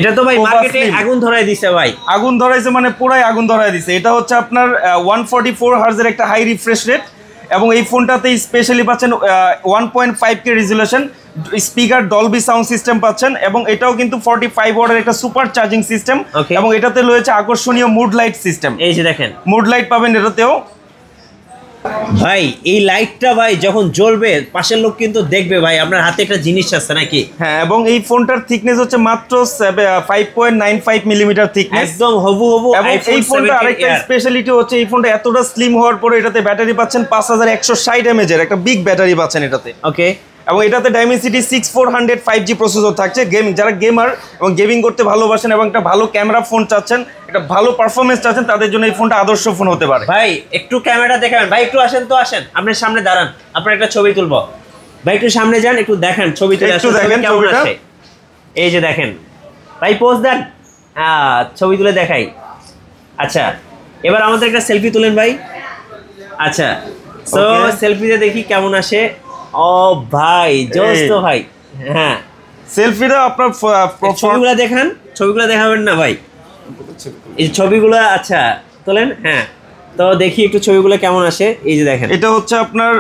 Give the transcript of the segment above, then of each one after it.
এটা তো ভাই মার্কেটে আগুন ধরায় দিছে ভাই, আগুন ধরাইছে মানে পুরাই আগুন ধরায় দিছে। এটা হচ্ছে আপনার 144 হার্জের একটা হাই রিফ্রেশ রেট, এবং এই ফোনটাতে স্পেশালি পাচ্ছেন 1.5K resolution, speaker Dolby sound system পাচ্ছেন, এবং এটাও কিন্তু 45 ওয়াটের একটা সুপার চার্জিং সিস্টেম, এবং এটাতে রয়েছে আকর্ষণীয় মুড লাইট সিস্টেম। এই যে দেখেন মুড লাইট পাবেন এটাতেও। ভাই এই লাইটটা ভাই যখন জ্বলবে পাশের লোক কিন্তু দেখবে ভাই আপনার হাতে একটা জিনিস আছে নাকি। হ্যাঁ, এবং এই ফোনটার থিকনেস হচ্ছে মাত্র 5.95 মিলিমিটার থিকনেস, একদম হবু। এবং এই ফোনটা আরেকটা স্পেশালিটি হচ্ছে এই ফোনটা এতটা স্লিম হওয়ার পরে এটাতে ব্যাটারি পাচ্ছেন 5160 mAh এর একটা বিগ ব্যাটারি পাচ্ছেন এটাতে। ওকে, এবং এটাতে ডাইমেনসিটি 6400 5G প্রসেসর থাকছে। যারা গেমার এবং গেমিং করতে ভালোবাসেন এবং একটা ভালো ক্যামেরা ফোন চাচ্ছেন, একটা ভালো পারফরমেন্স চাচ্ছেন, তাদের জন্য এই ফোনটা আদর্শ ফোন হতে পারে। ভাই একটু ক্যামেরা দেখাবেন ভাই, একটু আসেন তো, আসেন আপনার সামনে দাঁড়ান, আপনার একটা ছবি তুলবো ভাই, একটু সামনে যান, একটু দেখেন ছবি তুলে, একটু দেখেন ছবিটা। এই যে দেখেন ভাই, পোজ দেন, ছবি তুলে দেখাই। আচ্ছা, এবার আমাদের একটা সেলফি তুলেন ভাই। আচ্ছা, সো সেলফিতে দেখি কেমন আসে। ও ভাই জোস তো ভাই। হ্যাঁ, সেলফিটা আপনার ছবিগুলো দেখান, ছবিগুলো দেখাবেন না ভাই, এই ছবিগুলো আচ্ছা তোলেন। হ্যাঁ, তো দেখি একটু ছবিগুলো কেমন আসে। এই যে দেখেন, এটা হচ্ছে আপনার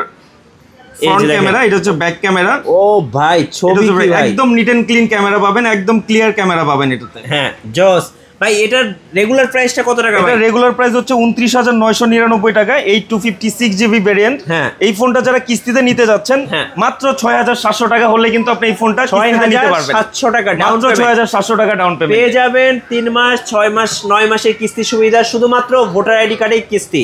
ফ্রন্ট ক্যামেরা, এটা হচ্ছে ব্যাক ক্যামেরা। ও ভাই ছবি একদম নিট এন্ড ক্লিন ক্যামেরা পাবেন, একদম ক্লিয়ার ক্যামেরা পাবেন এটাতে। হ্যাঁ জোস ভাই। এটার রেগুলার প্রাইসটা কত টাকা? এটা রেগুলার প্রাইস হচ্ছে 29,999 টাকা, 8256GB ভেরিয়েন্ট। হ্যাঁ, এই ফোনটা যারা কিস্তিতে নিতে যাচ্ছেন মাত্র 6,700 টাকা হলে কিন্তু আপনি এই ফোনটা কিস্তিতে নিতে পারবেন। 6,700 টাকা ডাউন, মাত্র 6,700 টাকা ডাউন পেমেন্ট পেয়ে যাবেন। 3 মাস 6 মাস 9 মাসের কিস্তি সুবিধা শুধুমাত্র ভোটার আইডি কার্ডেই কিস্তি।